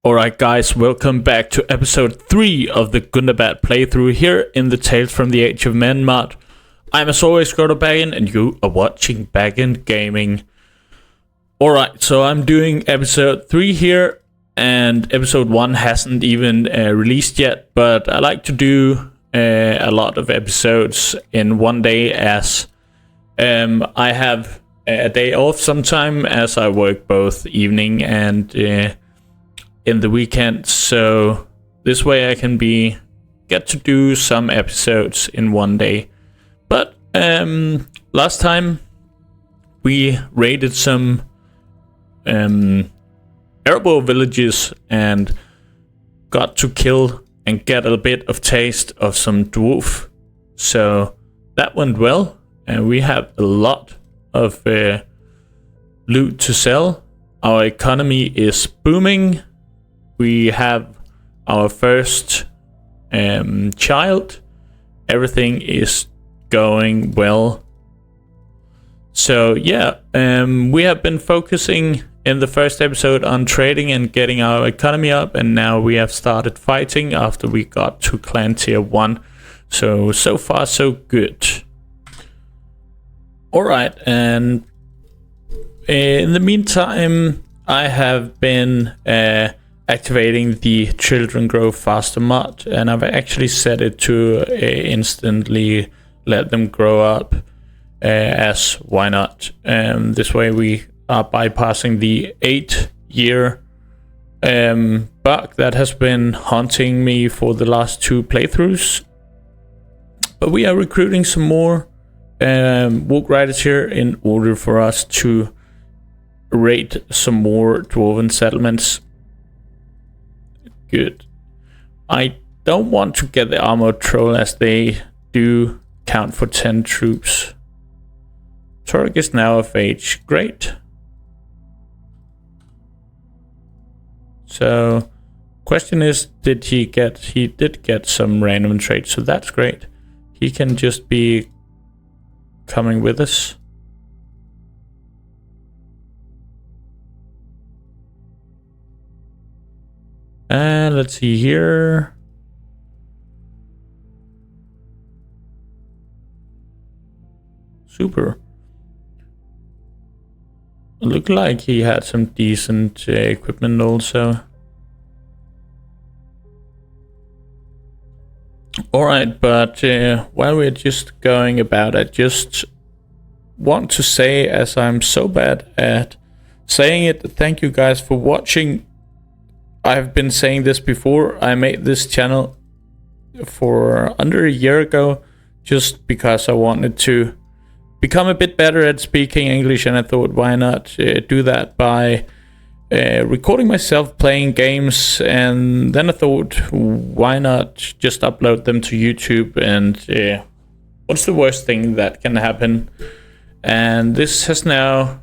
Alright guys, welcome back to episode 3 of the Gundabad playthrough here in the Tales from the Age of Men mod. I'm as always Screodred and you are watching Bagendgaming. Alright, so I'm doing episode 3 here and episode 1 hasn't even released yet, but I like to do a lot of episodes in one day as I have a day off sometime as I work both evening and in the weekend, so this way I can get to do some episodes in one day. But last time we raided some Arabo villages and got to kill and get a bit of taste of some dwarf, so that went well and we have a lot of loot to sell. Our economy is booming. We have our first child. Everything is going well. So yeah, we have been focusing in the first episode on trading and getting our economy up, and now we have started fighting after we got to clan tier 1. So far so good. Alright, and in the meantime I have been activating the Children Grow Faster mod, and I've actually set it to instantly let them grow up, as why not. This way we are bypassing the 8-year bug that has been haunting me for the last 2 playthroughs. But we are recruiting some more warg riders here in order for us to raid some more dwarven settlements. Good. I don't want to get the armored troll as they do count for 10 troops. Torek is now of age. Great. So, question is, he did get some random traits, so that's great. He can just be coming with us. And let's see here. Super. Looked like he had some decent equipment also. Alright, but while we're just going about, I just want to say, as I'm so bad at saying it, thank you guys for watching. I've been saying this before. I made this channel for under a year ago just because I wanted to become a bit better at speaking English, and I thought, why not do that by recording myself playing games, and then I thought, why not just upload them to YouTube, and what's the worst thing that can happen? And this has now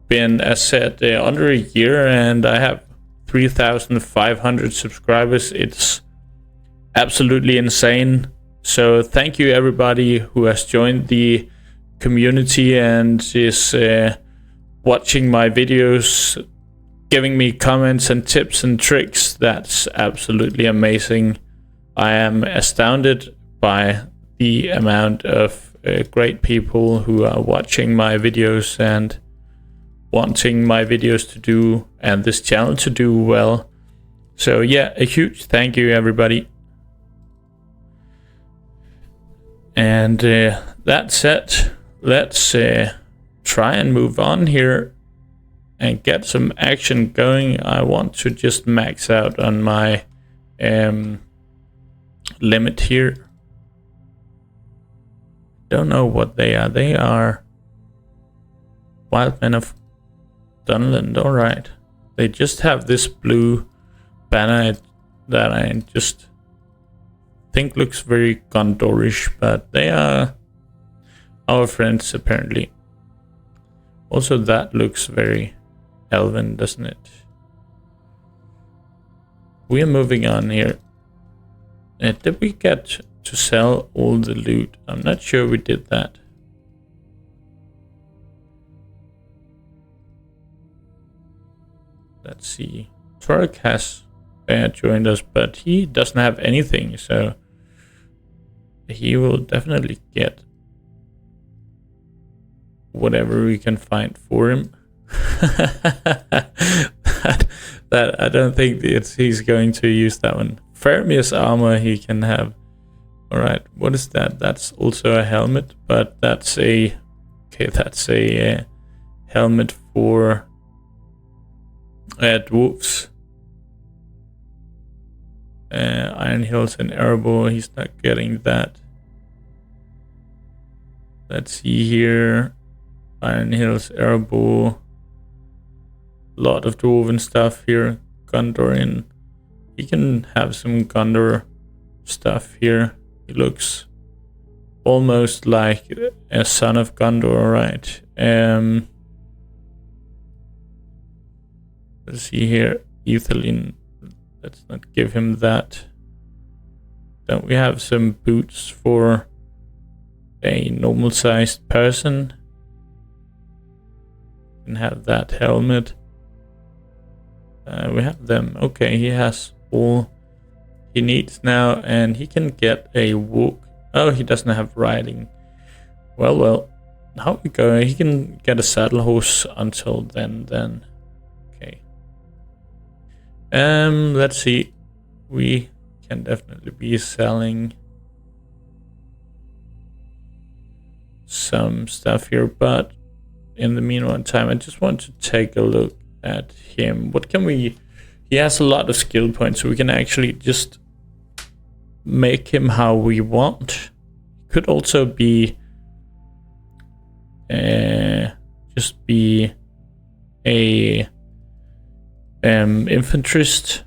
been, as said, under a year, and I have 3,500 subscribers. It's absolutely insane. So thank you everybody who has joined the community and is watching my videos, giving me comments and tips and tricks. That's absolutely amazing. I am astounded by the amount of great people who are watching my videos and wanting my videos to do and this channel to do well. So yeah, a huge thank you everybody. And that said, let's try and move on here and get some action going. I want to just max out on my limit here. Don't know what they are. They are wild men of Dunland. Alright. They just have this blue banner that I just think looks very Gondorish, but they are our friends apparently. Also that looks very elven, doesn't it? We are moving on here. Did we get to sell all the loot? I'm not sure we did that. Let's see. Ferg has joined us, but he doesn't have anything, so he will definitely get whatever we can find for him. that I don't think he's going to use that one. Fermius armor he can have. Alright, what is that? That's also a helmet, but that's a helmet for dwarfs. Iron Hills and Arrow, he's not getting that. Let's see here. Iron Hills, Arrow, lot of dwarven stuff here. Gondorian, he can have some Gondor stuff here. He looks almost like a son of Gondor, right? Let's see here. Ethelin, let's not give him that. Don't we have some boots for a normal sized person? Can have that helmet. We have them. Okay, he has all he needs now, and he can get a walk. Oh, he doesn't have riding. Well, how we go? He can get a saddle horse until then. Okay. Let's see. We can definitely be selling some stuff here, but in the meanwhile time, I just want to take a look at him. What can we... He has a lot of skill points, so we can actually just make him how we want. Could also be just be a infanterist,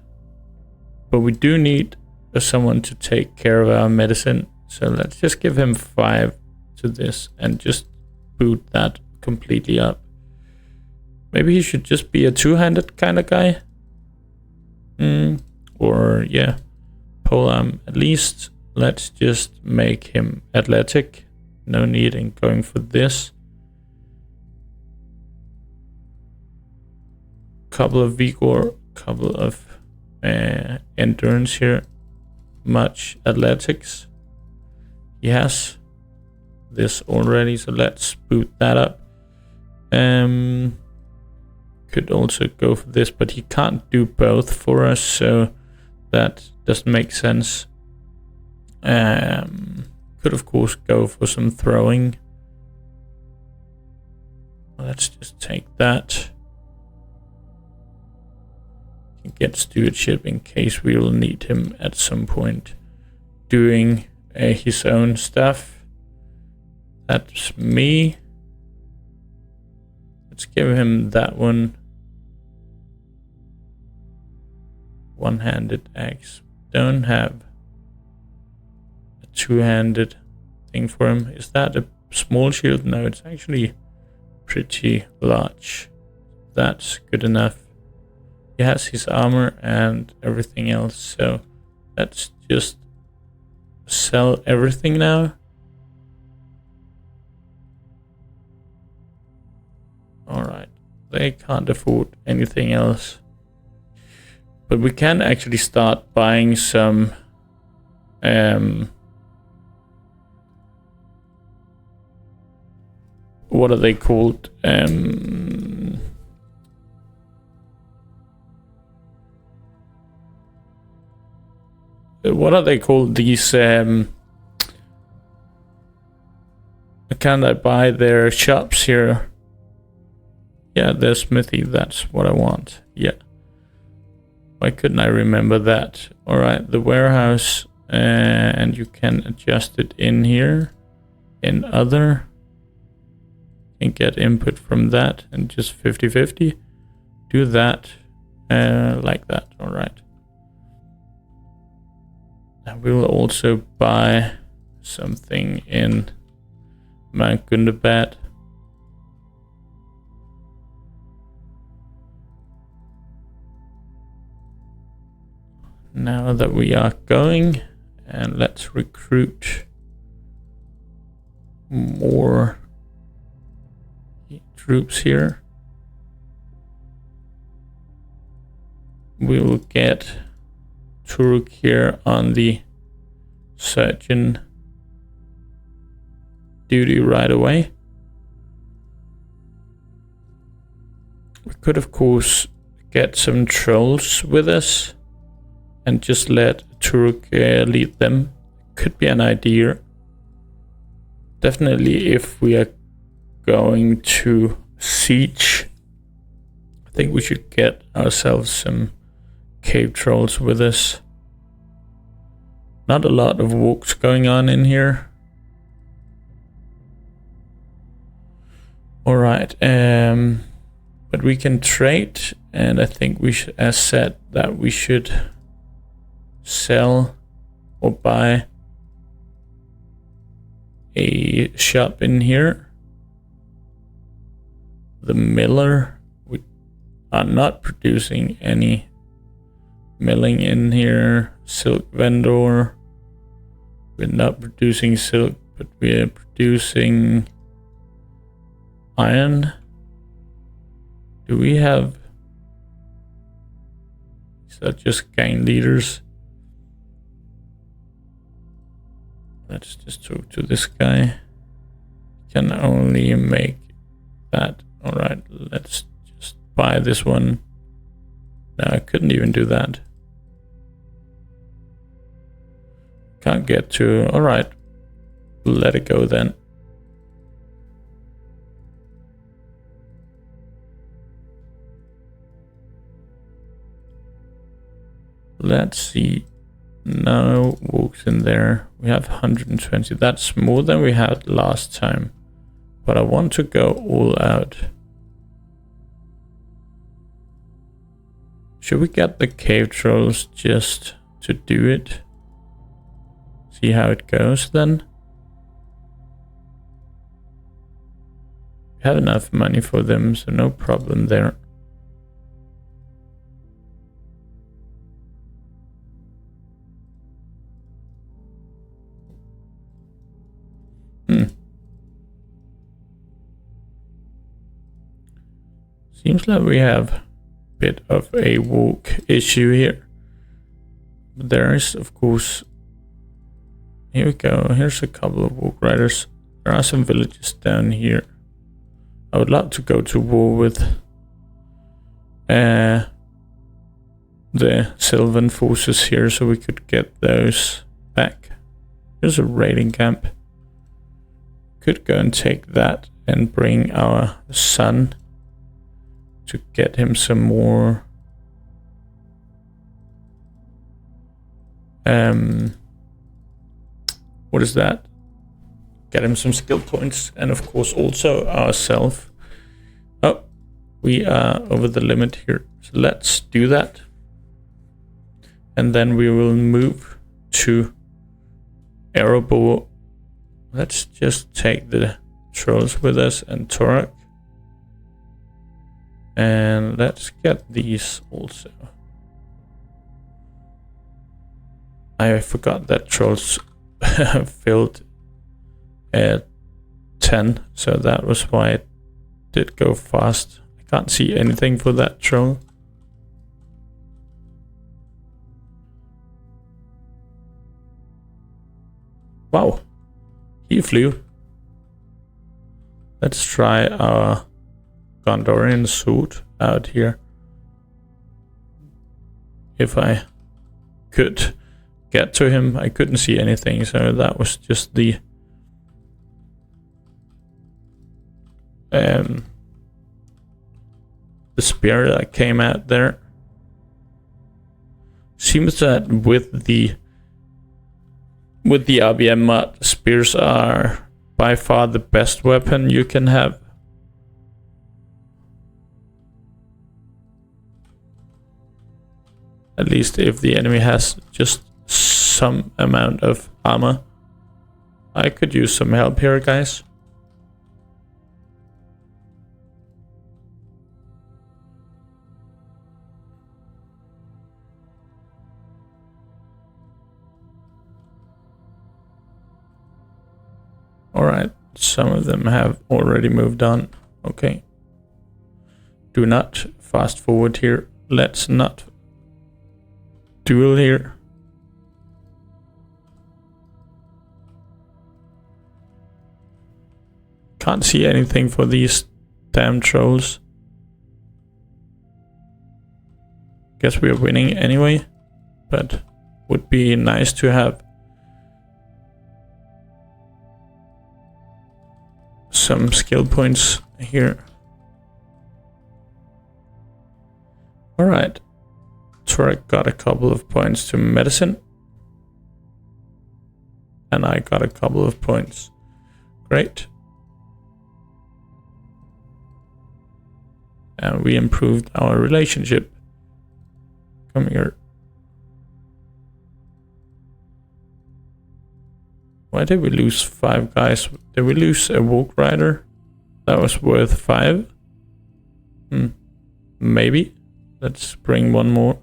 but we do need someone to take care of our medicine, so let's just give him 5 to this and just boot that completely up. Maybe he should just be a two-handed kind of guy. Or yeah, polearm. At least let's just make him athletic. No need in going for this. Couple of vigor, couple of endurance here. Much athletics. He has this already, so let's boot that up. Could also go for this, but he can't do both for us, so that doesn't make sense. Could of course go for some throwing. Let's just take that. Get stewardship in case we will need him at some point doing his own stuff. That's me. Let's give him that one. One-handed axe. Don't have a two-handed thing for him. Is that a small shield? No, it's actually pretty large. That's good enough. He has his armor and everything else, so let's just sell everything now. Alright, they can't afford anything else. But we can actually start buying some what are they called? What are they called? These can I buy their shops here? Yeah, their smithy, that's what I want. Yeah. Why couldn't I remember that? Alright, the warehouse, and you can adjust it in here. In other. You can get input from that and just 50-50. Do that like that, alright. And we will also buy something in Mount Gundabad. Now that we are going, and let's recruit more troops here. we will get Turuk here on the surgeon duty right away. We could of course get some trolls with us and just let Turuk lead them. Could be an idea. Definitely if we are going to siege, I think we should get ourselves some cave trolls with us. Not a lot of wargs going on in here. Alright, but we can trade, and I think we should, as said, that we should sell or buy a shop in here. The miller, we are not producing any milling in here. Silk vendor, we're not producing silk, but we're producing iron. Do we have, is that just gang leaders? Let's just talk to this guy. Can only make that. Alright, let's just buy this one. No, I couldn't even do that. Can't get to. Alright, let it go then. Let's see. No walks in there. We have 120. That's more than we had last time. But I want to go all out. Should we get the cave trolls just to do it? See how it goes then? We have enough money for them, so no problem there. Seems like we have a bit of a warg issue here. But there is, of course, here we go. Here's a couple of warg riders. There are some villages down here. I would love to go to war with the Sylvan forces here so we could get those back. There's a raiding camp. Could go and take that and bring our son to get him some more what is that? Get him some skill points, and of course also ourselves. Oh, we are over the limit here, so let's do that, and then we will move to Erebor. Let's just take the trolls with us and Torok. And let's get these also. I forgot that trolls filled at 10, so that was why it did go fast. I can't see anything for that troll. Wow, he flew. Let's try our Gondorian suit out here. If I could get to him, I couldn't see anything, so that was just the spear that came out there. Seems that with the RBM mod, spears are by far the best weapon you can have. At least if the enemy has just some amount of armor. I could use some help here, guys. Alright, some of them have already moved on. Okay. Do not fast forward here. Let's not duel here. Can't see anything for these damn trolls. Guess we are winning anyway, but would be nice to have some skill points here. Alright, Turek got a couple of points to medicine, and I got a couple of points. Great. And we improved our relationship. Come here. Why did we lose 5 guys? Did we lose a warg rider? That was worth 5? Maybe. Let's bring one more.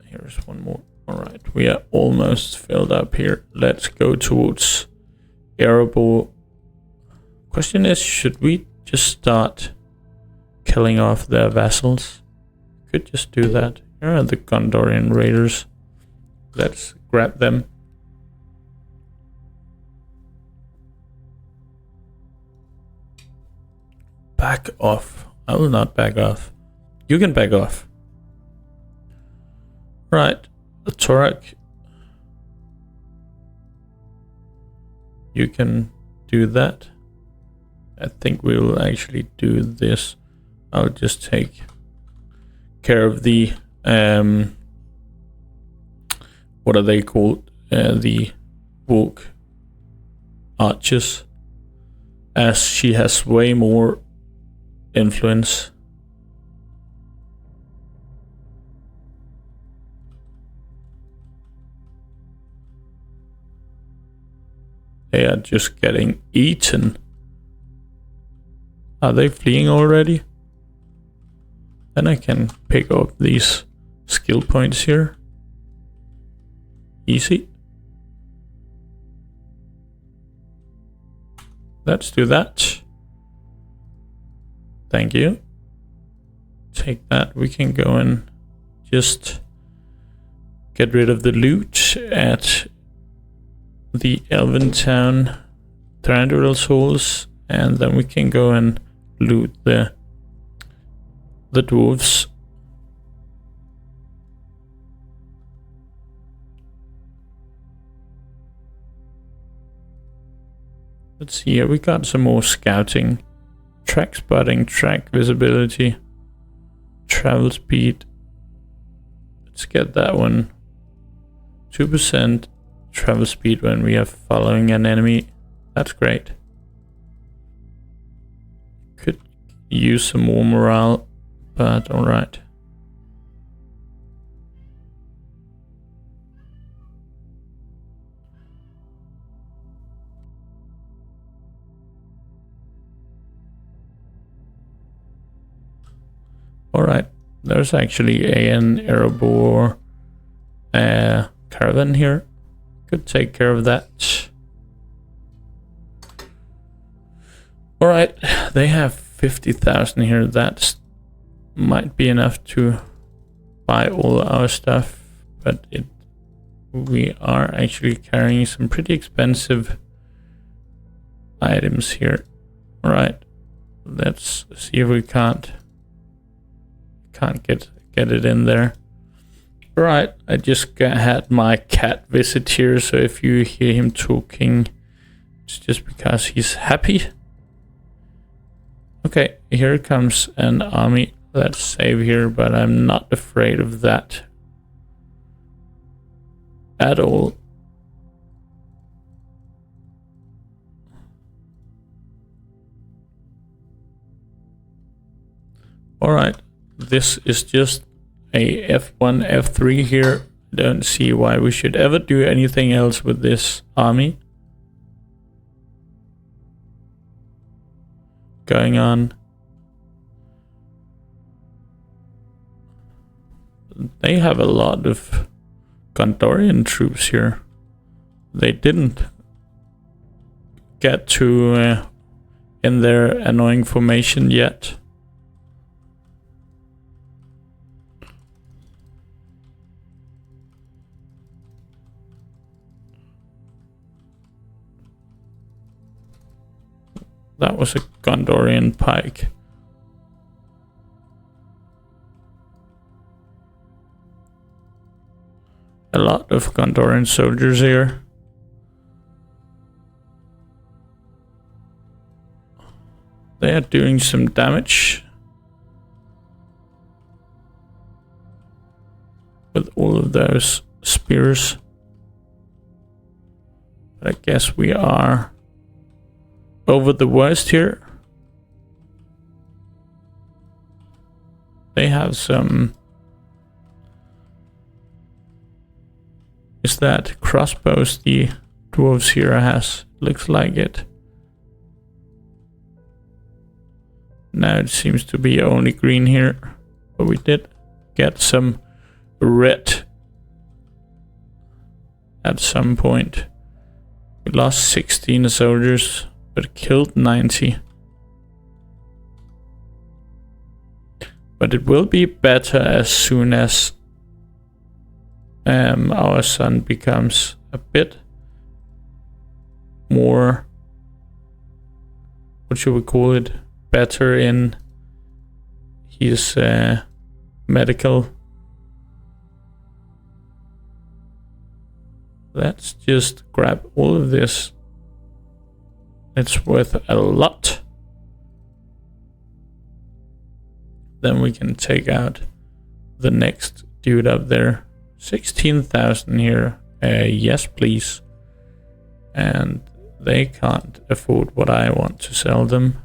Here's one more. Alright, we are almost filled up here. Let's go towards Erebor. Question is, should we just start killing off their vassals? Could just do that. Here are the Gondorian raiders. Let's grab them. Back off. I will not back off. You can back off. Right. The Torek. You can do that. I think we will actually do this. I'll just take care of the what are they called? The warg archers, as she has way more influence. They are just getting eaten. Are they fleeing already? Then I can pick up these skill points here. Easy. Let's do that. Thank you. Take that. We can go and just get rid of the loot at the Elven town, Thranduil's halls, and then we can go and loot the dwarves. Let's see here, we got some more scouting. Track spotting, track visibility, travel speed. Let's get that one. 2% travel speed when we are following an enemy. That's great. Could use some more morale, but alright. Alright, there's actually an Erebor caravan here. Could take care of that. Alright, they have 50,000 here. That might be enough to buy all our stuff, but we are actually carrying some pretty expensive items here. Alright, let's see if we can't get it in there. Right, I just had my cat visit here, so if you hear him talking, it's just because he's happy. Okay, here comes an army. Let's save here, but I'm not afraid of that at all. Alright, this is just a F1, F3 here. Don't see why we should ever do anything else with this army. Going on. They have a lot of Gondorian troops here. They didn't get to in their annoying formation yet. That was a Gondorian pike. A lot of Gondorian soldiers here. They are doing some damage with all of those spears. But I guess we are over the worst here. They have some... Is that crossbows the dwarves here has? Looks like it. Now it seems to be only green here. But we did get some red at some point. We lost 16 soldiers, but killed 90. But it will be better as soon as our son becomes a bit more, what should we call it, better in his medical. Let's just grab all of this. It's worth a lot. Then we can take out the next dude up there. 16,000 here. Yes, please. And they can't afford what I want to sell them.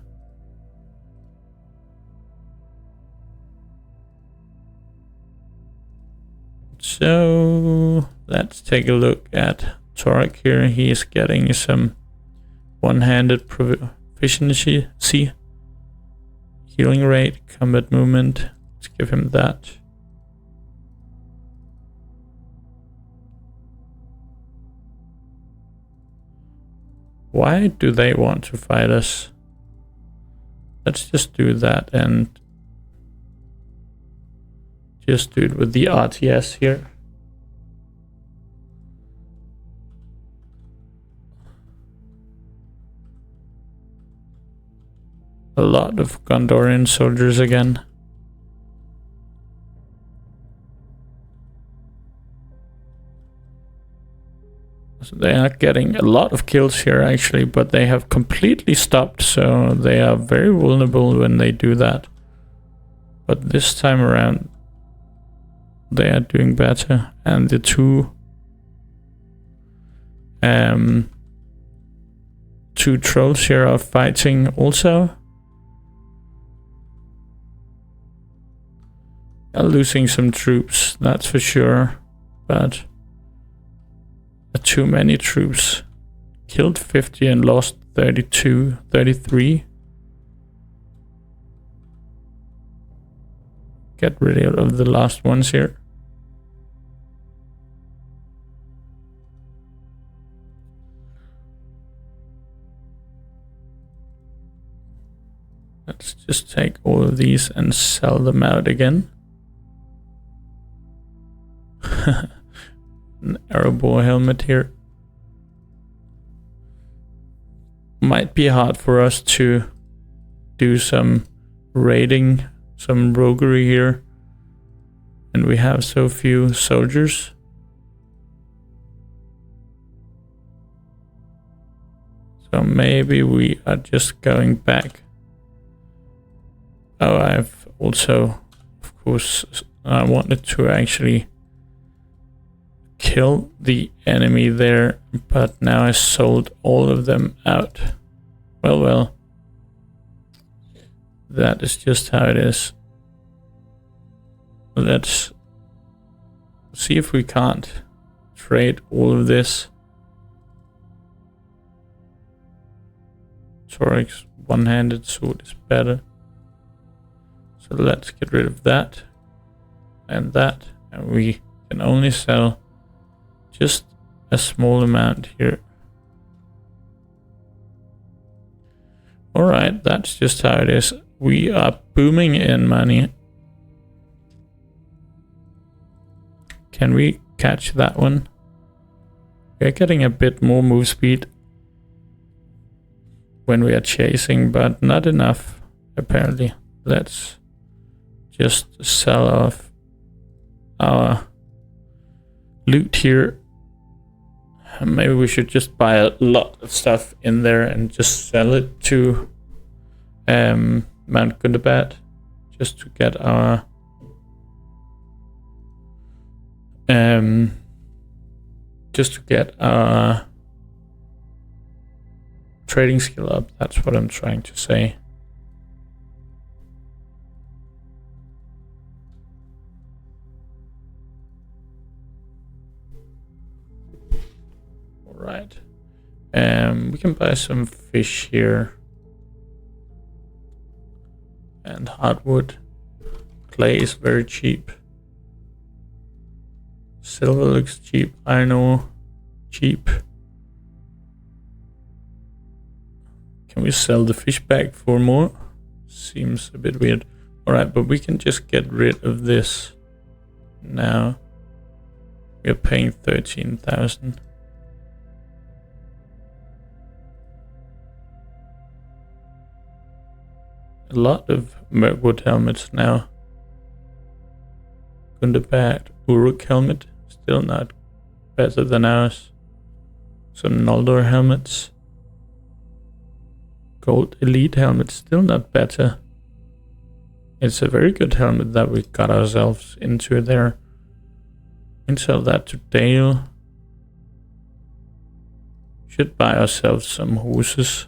So let's take a look at Torek here. He is getting some one-handed proficiency, healing rate, combat movement. Let's give him that. Why do they want to fight us? Let's just do that and just do it with the RTS here. A lot of Gondorian soldiers again. So they are getting a lot of kills here actually, but they have completely stopped, so they are very vulnerable when they do that. But this time around they are doing better, and the two trolls here are fighting also. Are losing some troops, that's for sure, but too many troops. Killed 50 and lost 32, 33. Get rid of the last ones here. Let's just take all of these and sell them out again. An arrow boar helmet here. Might be hard for us to do some raiding, some roguery here, and we have so few soldiers. So maybe we are just going back. Oh, I've also, of course, I wanted to actually kill the enemy there, but now I sold all of them out. Well, that is just how it is. Let's see if we can't trade all of this. Torek's one-handed sword is better. So let's get rid of that, and we can only sell just a small amount here. Alright, that's just how it is. We are booming in money. Can we catch that one? We're getting a bit more move speed when we are chasing, but not enough, apparently. Let's just sell off our loot here. Maybe we should just buy a lot of stuff in there and just sell it to Mount Gundabad, just to get our trading skill up. That's what I'm trying to say. Right. We can buy some fish here. And hardwood. Clay is very cheap. Silver looks cheap. Iron ore, cheap. Can we sell the fish back for more? Seems a bit weird. Alright, but we can just get rid of this now. We're paying 13,000. A lot of Mirkwood helmets now. Gundabad Uruk helmet, still not better than ours. Some Noldor helmets. Gold Elite helmet, still not better. It's a very good helmet that we got ourselves into there. We can sell that to Dale. Should buy ourselves some horses.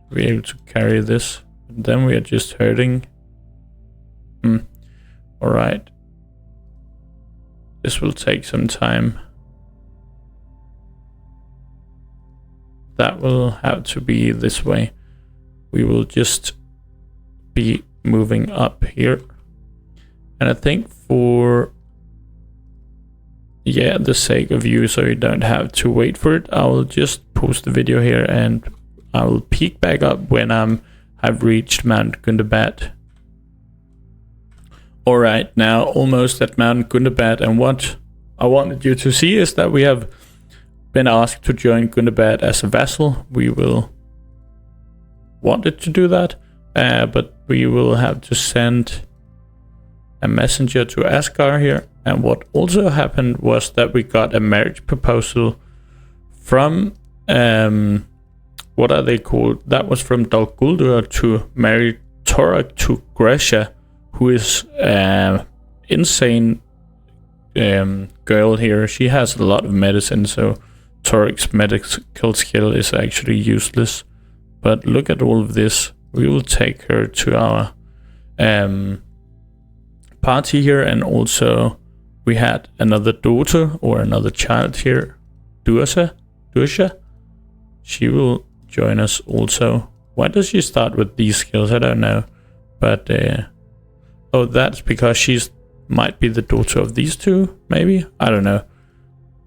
Be able to carry this, but then we are just hurting. Alright. This will take some time. That will have to be this way. We will just be moving up here. And I think for the sake of you, so you don't have to wait for it, I will just post the video here and I will peek back up when I've reached Mount Gundabad. Alright, now almost at Mount Gundabad, and what I wanted you to see is that we have been asked to join Gundabad as a vassal. We will wanted to do that, but we will have to send a messenger to Asgard here. And what also happened was that we got a marriage proposal from what are they called? That was from Dol Guldur to marry Torok to Gresha, who is insane girl here. She has a lot of medicine, so Torok's medical skill is actually useless. But look at all of this. We will take her to our party here, and also we had another daughter or another child here, Dursha. She will join us also. Why does she start with these skills? I don't know. But oh, that's because she's might be the daughter of these two, maybe? I don't know.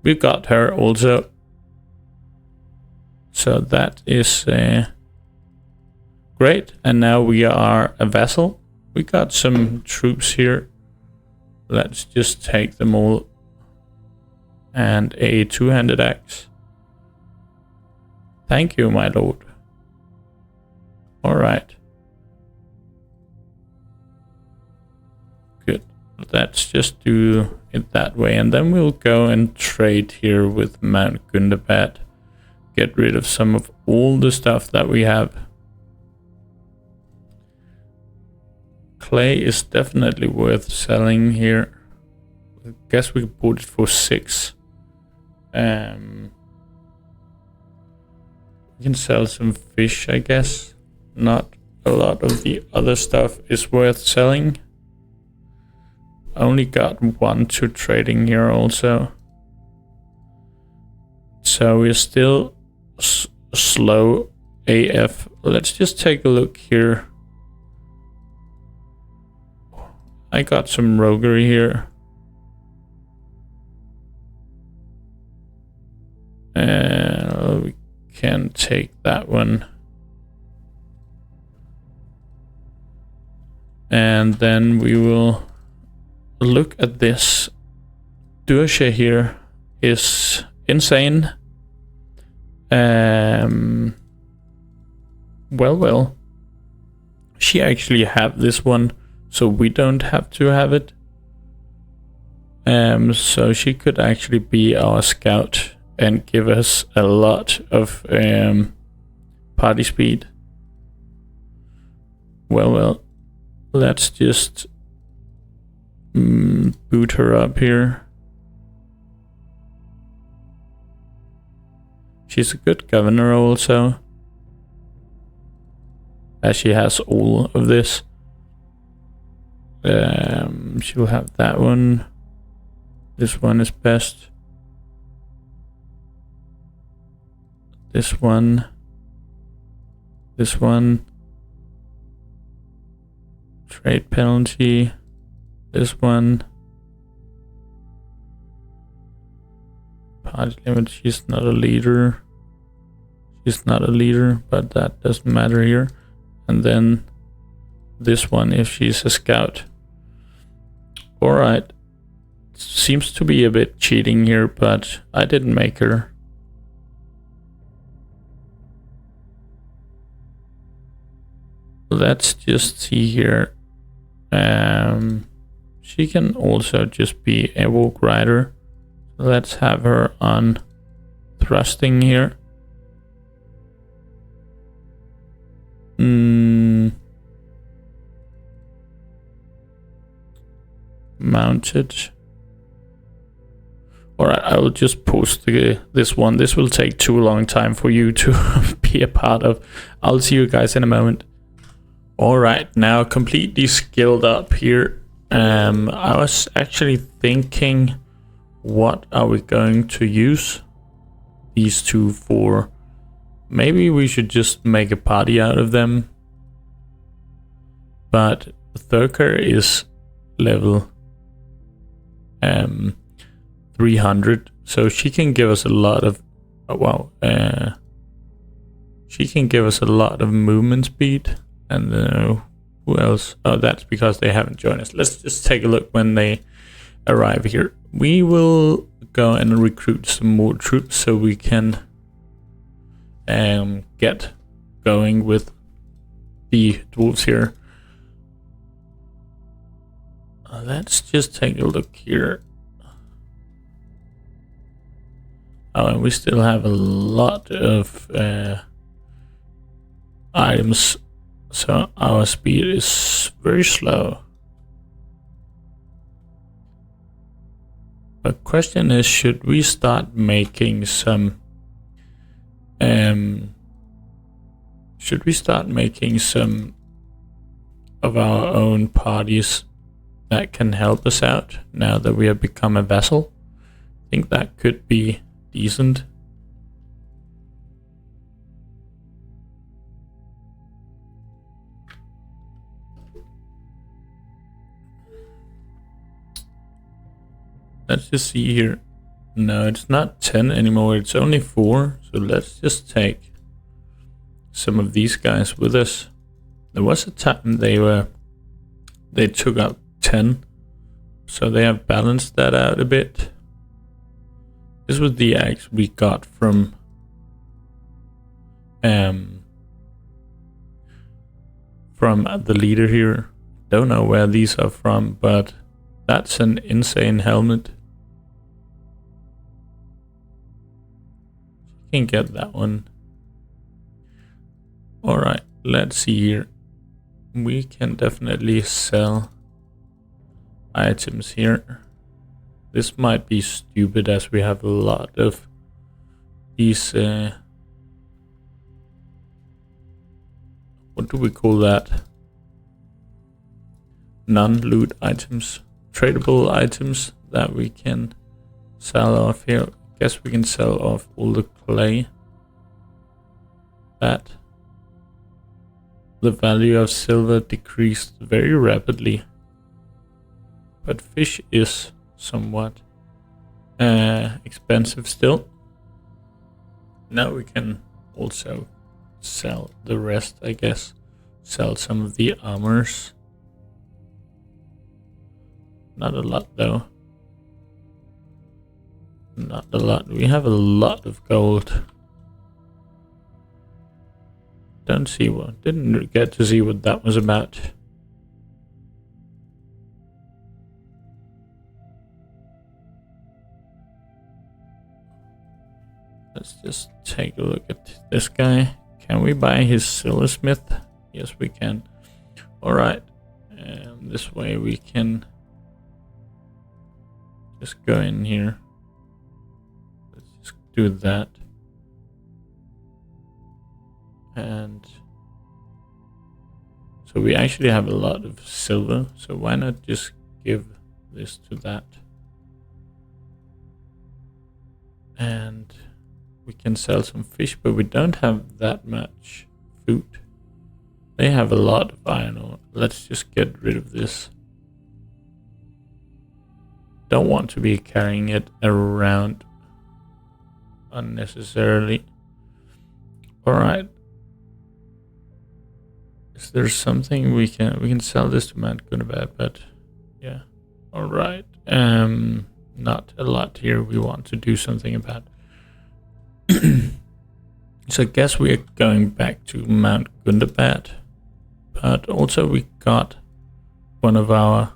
We got her also. So that is great. And now we are a vassal. We got some troops here. Let's just take them all. And a two-handed axe. Thank you, my lord. Alright. Good. Let's just do it that way. And then we'll go and trade here with Mount Gundabad. Get rid of some of all the stuff that we have. Clay is definitely worth selling here. I guess we bought it for 6. We can sell some fish, I guess. Not a lot of the other stuff is worth selling. Only got 1 to trading here also. So we're still slow AF. Let's just take a look here. I got some roguery here. We can take that one. And then we will look at this. Dursha here is insane. Well. She actually have this one, so we don't have to have it. So she could actually be our scout and give us a lot of party speed. Well, let's just boot her up here. She's a good governor also, as she has all of this. She'll have that one. This one is best. This one. This one. Trade penalty. This one. Party limit. She's not a leader. She's not a leader, but that doesn't matter here. And then this one if she's a scout. Alright. Seems to be a bit cheating here, but I didn't make her. Let's just see here. She can also just be a warg rider. Let's have her on thrusting here. Mounted. Alright, I will just post this one. This will take too long time for you to be a part of. I'll see you guys in a moment. Alright, now completely skilled up here. I was actually thinking, what are we going to use these two for? Maybe we should just make a party out of them. But Thurker is level 300, so she can give us a lot of she can give us a lot of movement speed. And who else? Oh, that's because they haven't joined us. Let's just take a look when they arrive here. We will go and recruit some more troops so we can get going with the dwarves here. Let's just take a look here. Oh, and we still have a lot of items, so our speed is very slow. The question is, should we start making some of our own parties that can help us out now that we have become a vassal? I think that could be decent. Let's just see here. No, it's not 10 anymore, it's only 4. So let's just take some of these guys with us. There was a time they took up 10, so they have balanced that out a bit. This was the axe we got from the leader here. Don't know where these are from, but that's an insane helmet. You can get that one. Alright, let's see here. We can definitely sell items here. This might be stupid as we have a lot of these what do we call that? Non-loot items, tradable items that we can sell off here. Guess we can sell off all the clay. That the value of silver decreased very rapidly, but fish is somewhat expensive still. Now we can also sell the rest, I guess. Sell some of the armors. Not a lot though. Not a lot. We have a lot of gold. Don't see what. Didn't get to see what that was about. Let's just take a look at this guy. Can we buy his silversmith? Yes, we can. Alright. And this way we can just go in here. Let's just do that. And so we actually have a lot of silver. So why not just give this to that? And we can sell some fish, but we don't have that much food. They have a lot of iron ore. Let's just get rid of this. Don't want to be carrying it around unnecessarily. Alright. Is there something we can sell this to Mount Gundabad, but yeah. Alright. Not a lot here we want to do something about. So I guess we are going back to Mount Gundabad. But also we got one of our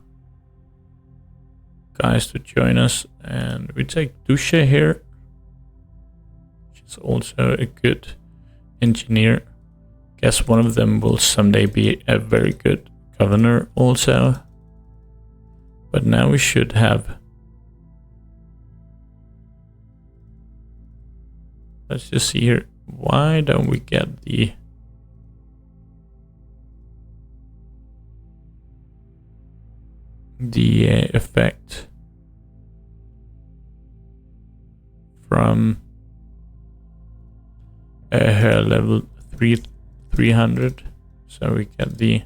guys to join us, and we take Dusha here. She's also a good engineer. Guess one of them will someday be a very good governor also. But now we should have... Let's just see here. Why don't we get the... effect from her level 300, so we get the...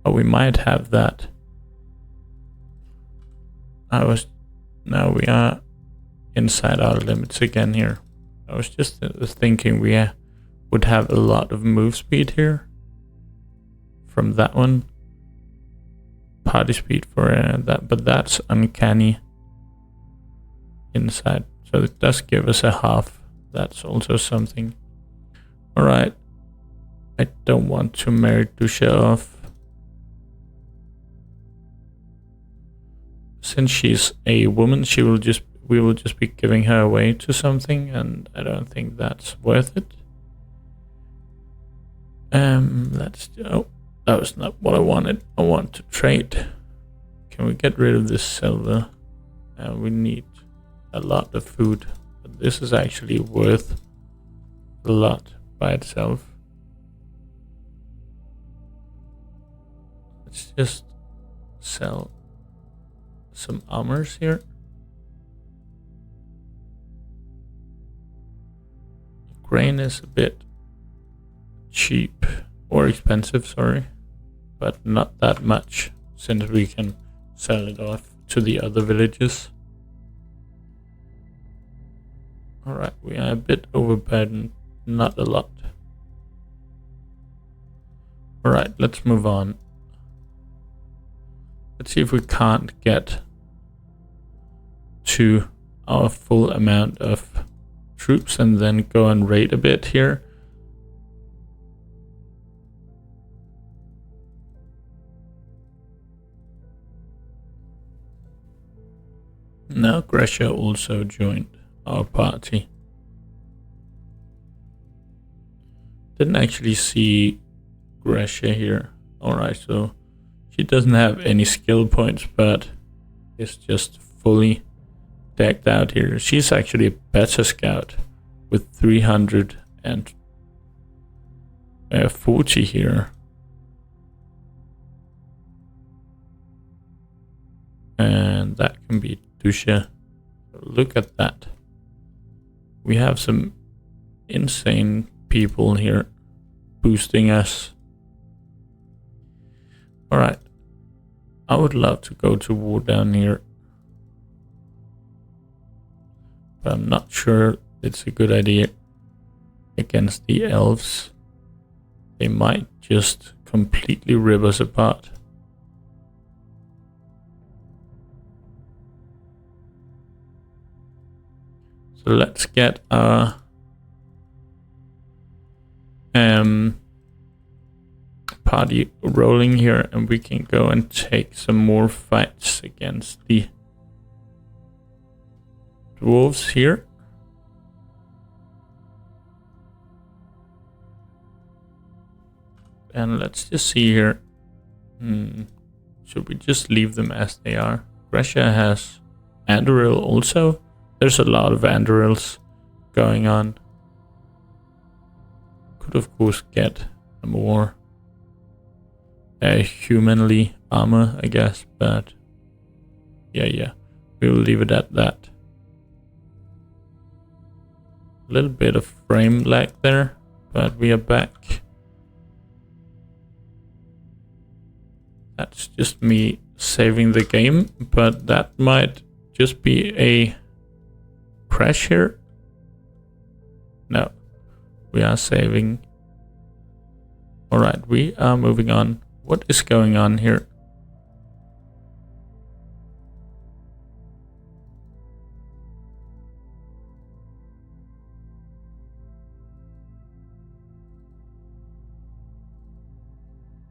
Oh, we might have that. Now we are inside our limits again here. I was just thinking we would have a lot of move speed here from that one. Party speed for that, but that's uncanny inside, so it does give us a half. That's also something. Alright, I don't want to marry Dusha off, since she's a woman. We will just be giving her away to something, and I don't think that's worth it. Oh, that was not what I wanted. I want to trade. Can we get rid of this silver? We need a lot of food, but this is actually worth a lot by itself. Let's just sell some armors here. Grain is a bit cheap, or expensive, sorry, but not that much, since we can sell it off to the other villages. Alright, we are a bit overburdened, not a lot. Alright, let's move on. Let's see if we can't get to our full amount of troops and then go and raid a bit here. Now Gresha also joined our party. Didn't actually see Gresha here. Alright, so she doesn't have any skill points, but is just fully decked out here. She's actually a better scout with 340 here. And that can be Dusha. Look at that. We have some insane people here boosting us. Alright. I would love to go to war down here, but I'm not sure it's a good idea. against the elves. They might just completely rip us apart. So let's get our party rolling here, and we can go and take some more fights against the dwarves here. And let's just see here. Should we just leave them as they are? Russia has Andoril also. There's a lot of Andorils going on. Could of course get a more humanly armor, I guess, but yeah, we will leave it at that. A little bit of frame lag there, but we are back. That's just me saving the game, but that might just be a crash here. No, we are saving. Alright, we are moving on. What is going on here?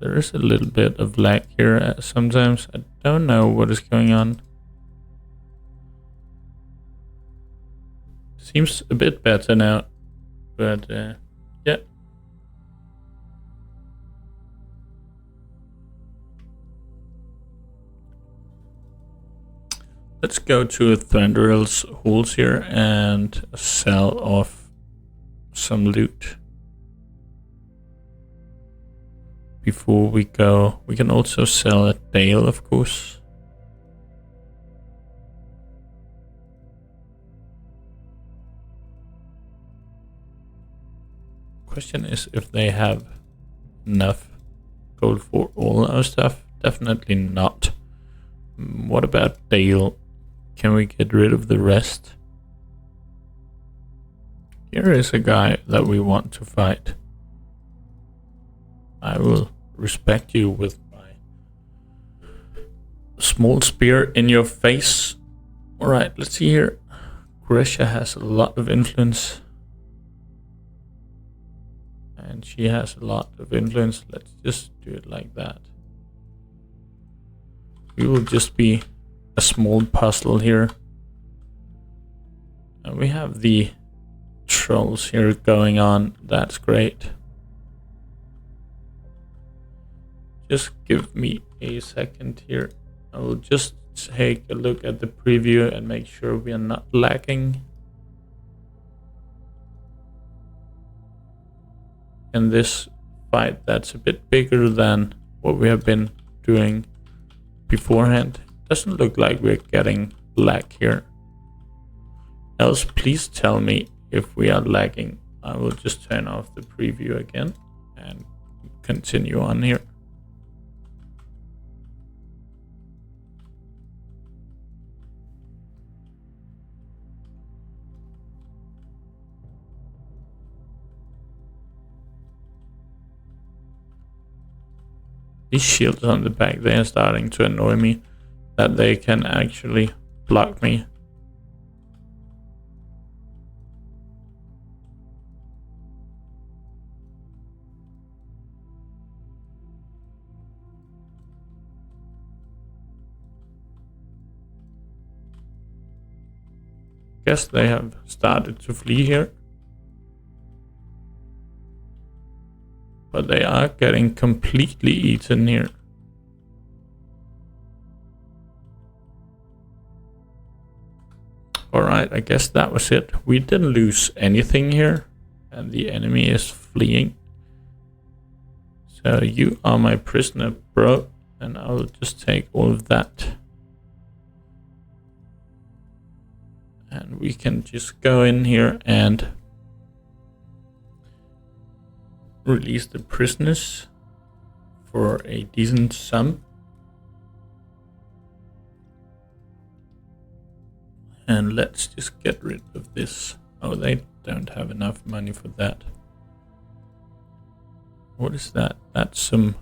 There is a little bit of lag here sometimes. I don't know what is going on. Seems a bit better now, but yeah. Let's go to Thranduil's halls here and sell off some loot. Before we go, we can also sell a Dale, of course. Question is if they have enough gold for all our stuff. Definitely not. What about Dale? Can we get rid of the rest? Here is a guy that we want to fight. I will respect you with my small spear in your face. Alright, let's see here. Gresha has a lot of influence. And she has a lot of influence. Let's just do it like that. We will just be a small puzzle here. And we have the trolls here going on. That's great. Just give me a second here. I will just take a look at the preview and make sure we are not lacking. In this fight that's a bit bigger than what we have been doing beforehand. Doesn't look like we're getting lag here. Else, please tell me if we are lagging. I will just turn off the preview again and continue on here. These shields on the back, they are starting to annoy me, that they can actually block me. Guess they have started to flee here. But they are getting completely eaten here. Alright, I guess that was it. We didn't lose anything here. And the enemy is fleeing. So you are my prisoner, bro. And I will just take all of that. And we can just go in here and release the prisoners for a decent sum. And let's just get rid of this. Oh, they don't have enough money for that. What is that? That's some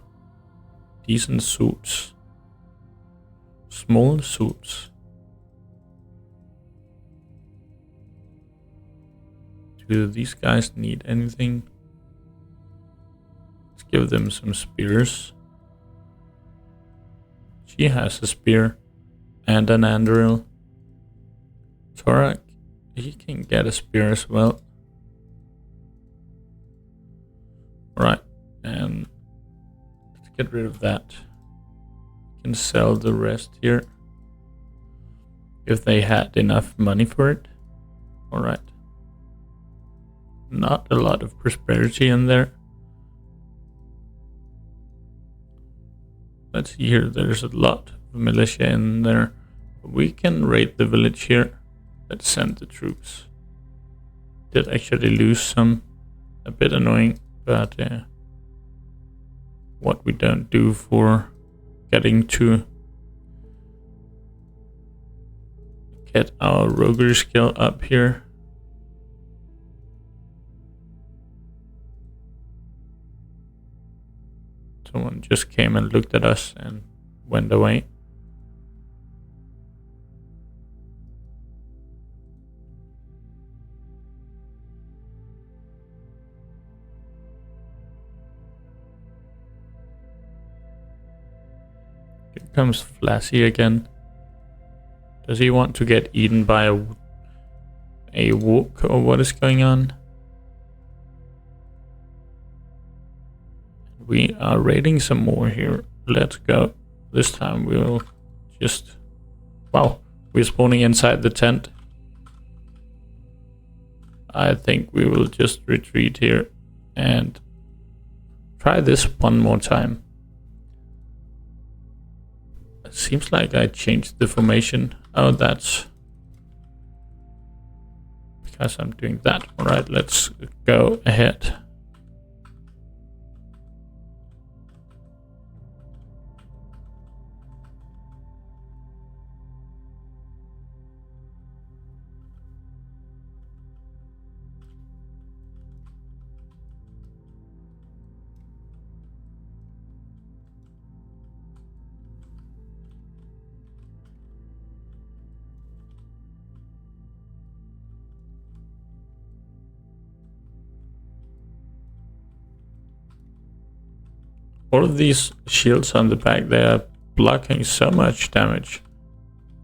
decent suits. Small suits. Do these guys need anything? Let's give them some spears. She has a spear and an andril. Torak, he can get a spear as well. Right, and let's get rid of that. We can sell the rest here if they had enough money for it. Alright. Not a lot of prosperity in there. Let's see here, there's a lot of militia in there. We can raid the village here. Let's send the troops. Did actually lose some. A bit annoying, but what we don't do for getting to get our roguery skill up here. Someone just came and looked at us and went away. Here comes Flashy again. Does he want to get eaten by a warg, or what is going on? We are raiding some more here. Let's go. This time we'll just... Wow, we're spawning inside the tent. I think we will just retreat here and try this one more time. It seems like I changed the formation. Oh, that's because I'm doing that. Alright, let's go ahead. All of these shields on the back, they are blocking so much damage.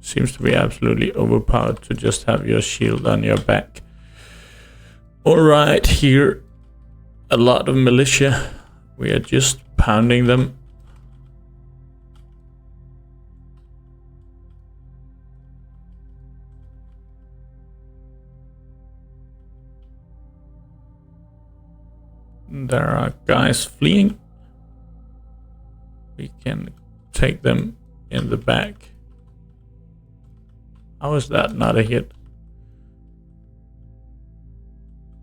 Seems to be absolutely overpowered to just have your shield on your back. Alright, here a lot of militia. We are just pounding them. There are guys fleeing. We can take them in the back. How is that not a hit?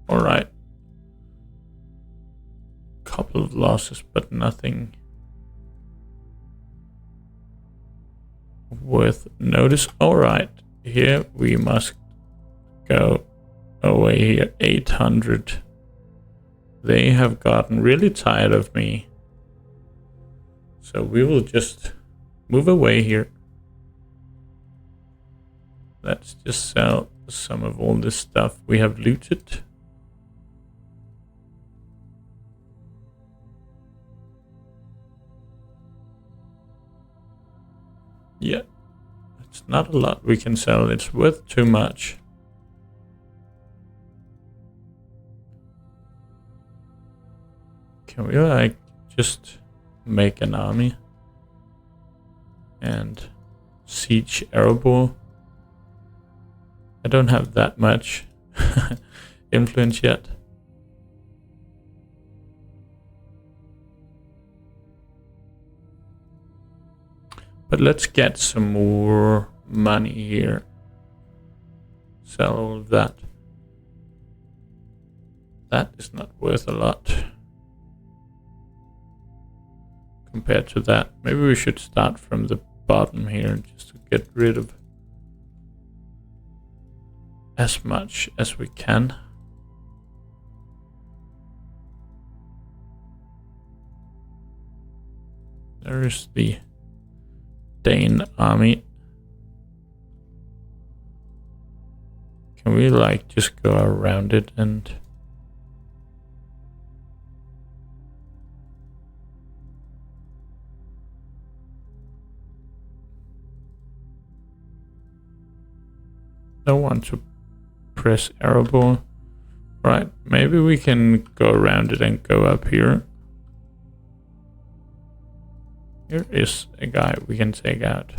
Alright. Couple of losses, but nothing worth notice. Alright, here we must go away here. 800. They have gotten really tired of me. So we will just move away here. Let's just sell some of all this stuff we have looted. Yeah, it's not a lot we can sell. It's worth too much. Can we like just make an army and siege Erebor? I don't have that much influence yet. But let's get some more money here. Sell all of that. That is not worth a lot compared to that. Maybe we should start from the bottom here just to get rid of as much as we can. There is the Dane army. Can we like just go around it and... Don't want to press arrow ball. Right, maybe we can go around it and go up here. Here is a guy we can take out.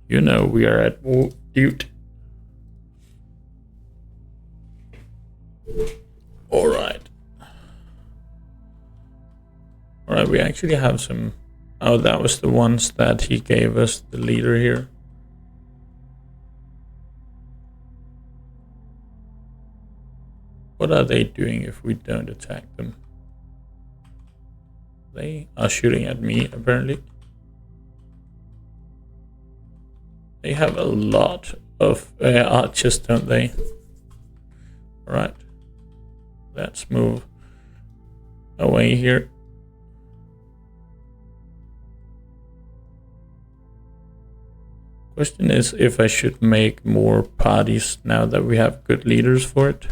You know we are at war, dude. Alright. Alright, we actually have some... Oh, that was the ones that he gave us, the leader here. What are they doing if we don't attack them? They are shooting at me, apparently. They have a lot of archers, don't they? Alright. Let's move away here. Question is if I should make more parties now that we have good leaders for it.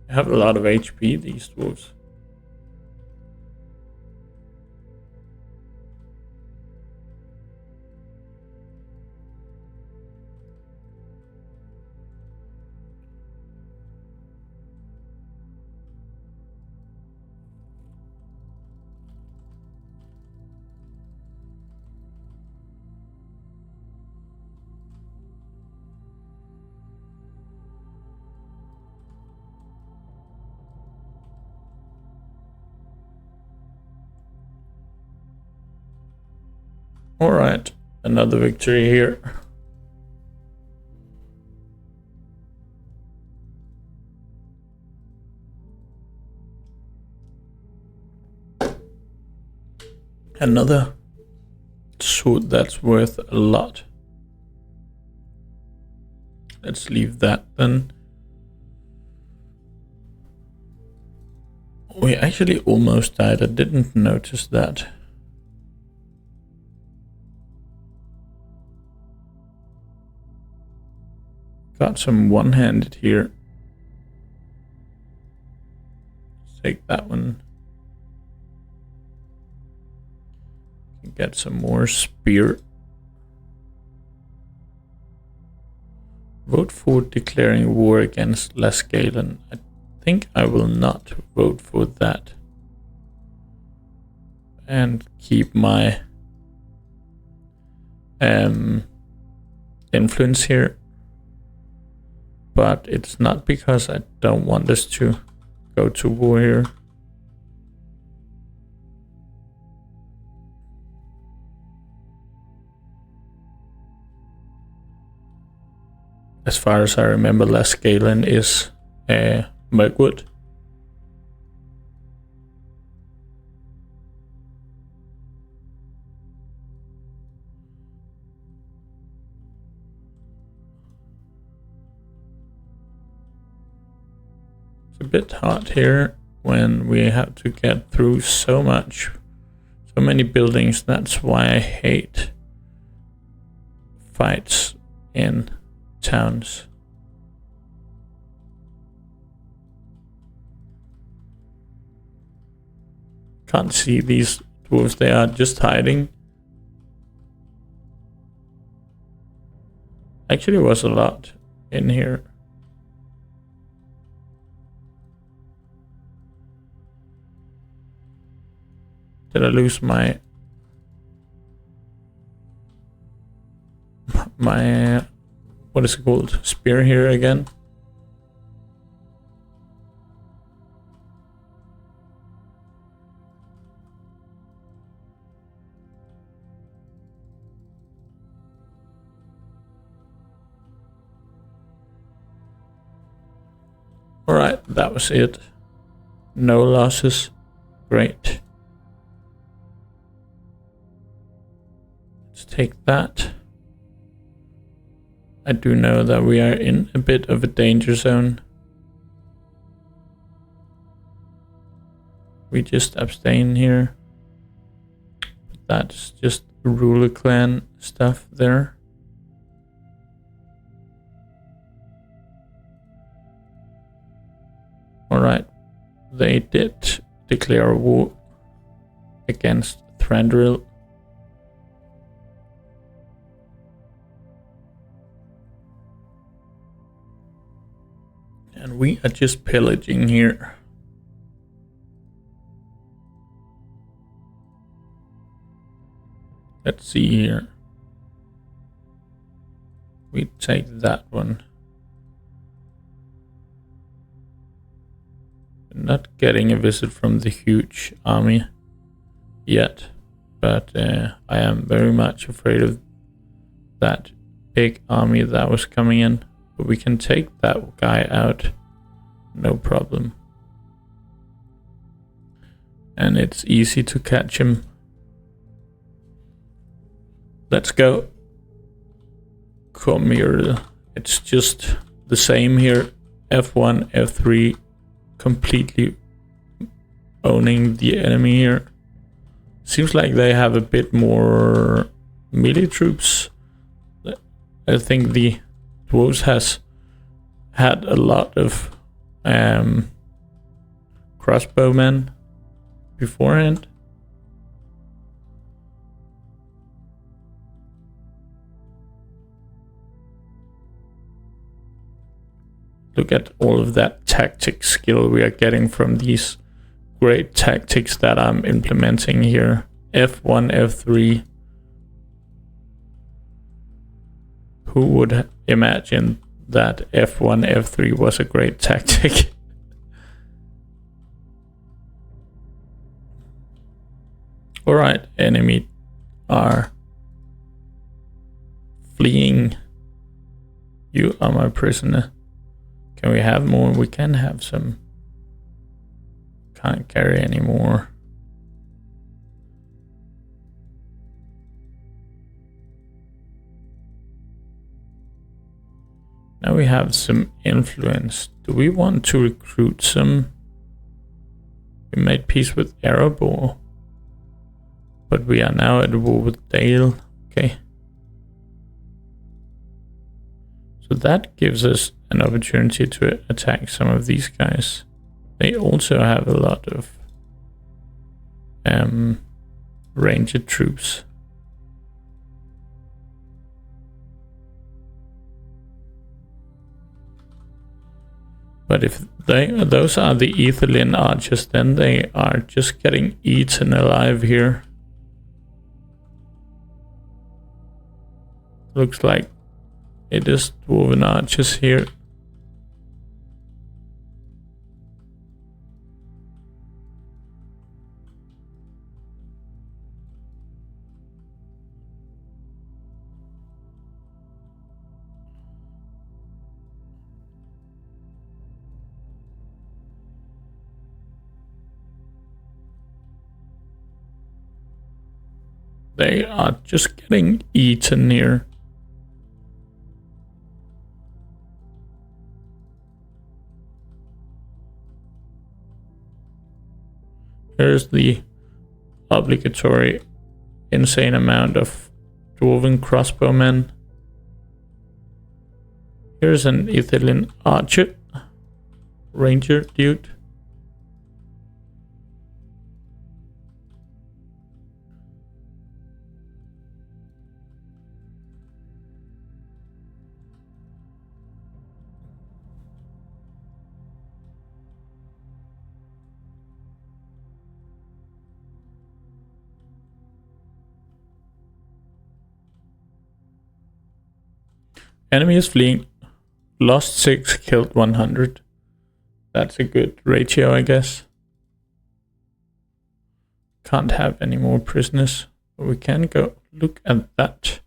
I have a lot of HP, these dwarves. Alright, another victory here. Another sword that's worth a lot. Let's leave that then. We actually almost died, I didn't notice that. Got some one-handed here. Let's take that one. Can get some more spear. Vote for declaring war against Lascalen. I think I will not vote for that. And keep my influence here. But it's not because I don't want us to go to war here. As far as I remember, Lascalen is Mirkwood. A bit hard here when we have to get through so many buildings. That's why I hate fights in towns. Can't see these dwarves, they are just hiding. Actually was a lot in here. Did I lose my what is it called? Spear here again? Alright, that was it. No losses. Great. Let's take that. I do know that we are in a bit of a danger zone. We just abstain here. That's just ruler clan stuff there. Alright, they did declare war against Thranduil. And we are just pillaging here. Let's see here. We take that one. We're not getting a visit from the huge army yet, but I am very much afraid of that big army that was coming in. But we can take that guy out, no problem. And it's easy to catch him. Let's go. Come here. It's just the same here. F1, F3, completely owning the enemy here. Seems like they have a bit more melee troops. I think the dwarves has had a lot of crossbowmen beforehand. Look at all of that tactic skill we are getting from these great tactics that I'm implementing here. F1, F3. Who would imagine that F1, F3 was a great tactic? Alright, enemy are fleeing. You are my prisoner. Can we have more? We can have some. Can't carry any more. Now we have some influence. Do we want to recruit some? We made peace with Erebor, but we are now at war with Dale. Okay. So that gives us an opportunity to attack some of these guys. They also have a lot of ranger troops. But if those are the Ethelin archers, then they are just getting eaten alive here. Looks like it is dwarven archers here. They are just getting eaten here. Here's the obligatory insane amount of dwarven crossbowmen. Here's an Ethelin archer, ranger dude. Enemy is fleeing. Lost 6, killed 100. That's a good ratio, I guess. Can't have any more prisoners, but we can go look at that.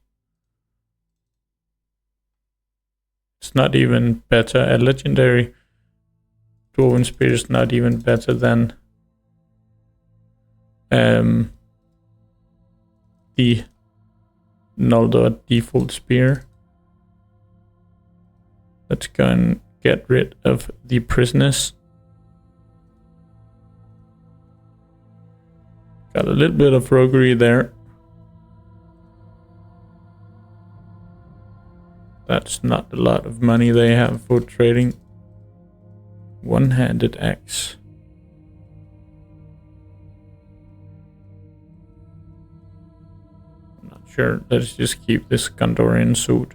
It's not even better. A legendary Dwarven Spear is not even better than the LOTR default spear. Let's go and get rid of the prisoners. Got a little bit of roguery there. That's not a lot of money they have for trading. One-handed axe. I'm not sure. Let's just keep this Gondorian suit.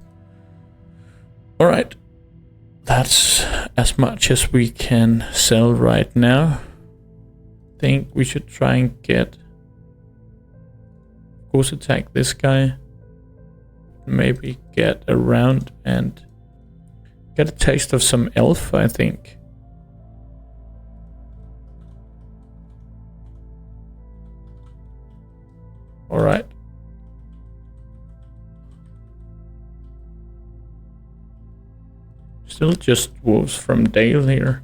Alright. That's as much as we can sell right now. I think we should try and get... Of course, attack this guy. Maybe get around and get a taste of some elf, I think. Alright. Still just wolves from Dale here.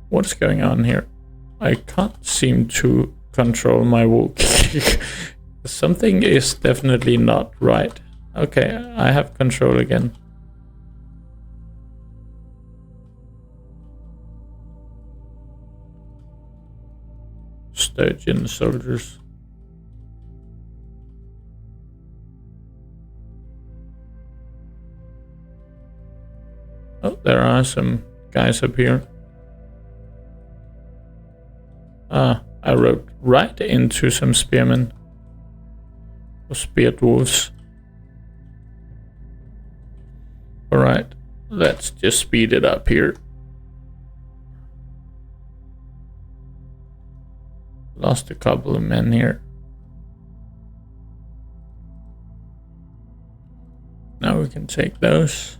What's going on here? I can't seem to control my wolf. Something is definitely not right. Okay, I have control again. Sturgeon soldiers. Oh, there are some guys up here. I rode right into some spearmen. Or spear dwarves. Alright, let's just speed it up here. Lost a couple of men here. Now we can take those.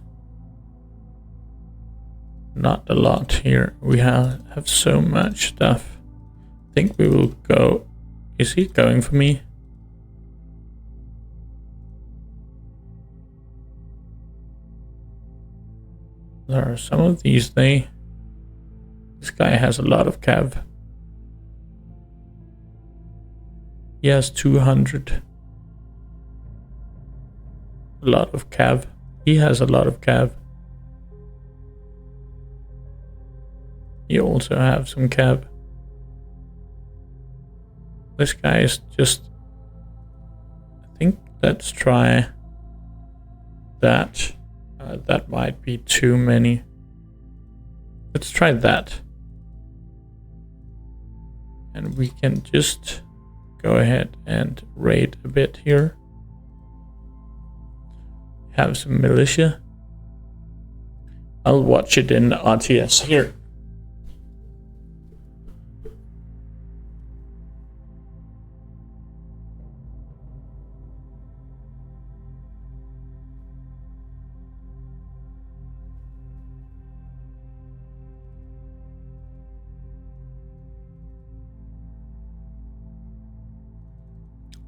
Not a lot here. We have so much stuff. I think we will go... Is he going for me? There are some of these, this guy has a lot of cav. He has 200. A lot of cav. He has a lot of cav. He also have some cav. This guy is just... I think let's try that. That might be too many. Let's try that. And we can just go ahead and raid a bit here. Have some militia. I'll watch it in RTS here.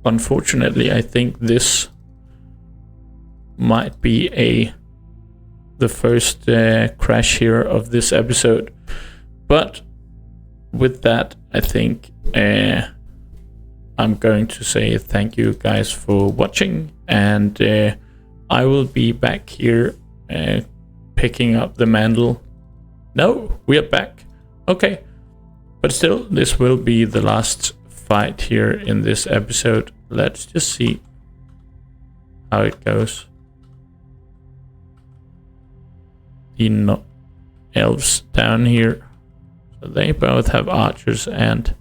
Unfortunately, I think this might be the first crash here of this episode. But with that, I think I'm going to say thank you guys for watching, and I will be back here picking up the mantle. No, we are back. Okay, but still, this will be the last fight here in this episode. Let's just see how it goes. The elves down here, so they both have archers and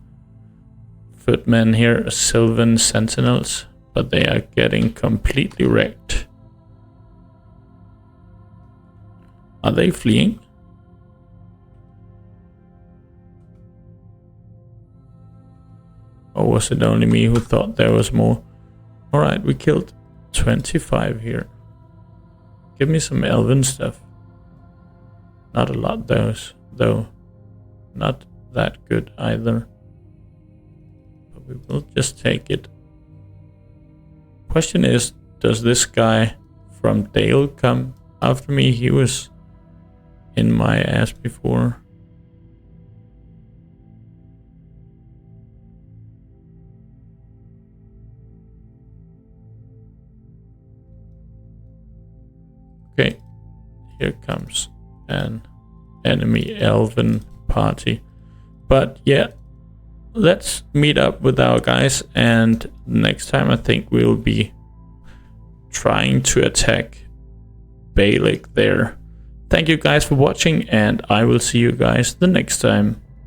footmen here, sylvan sentinels, but they are getting completely wrecked. Are they fleeing? Or was it only me who thought there was more? Alright, we killed 25 here. Give me some elven stuff. Not a lot though. Not that good either. But we will just take it. Question is, does this guy from Dale come after me? He was in my ass before. Okay, here comes an enemy elven party. But yeah, let's meet up with our guys, and next time I think we'll be trying to attack Baelig there. Thank you guys for watching, and I will see you guys the next time.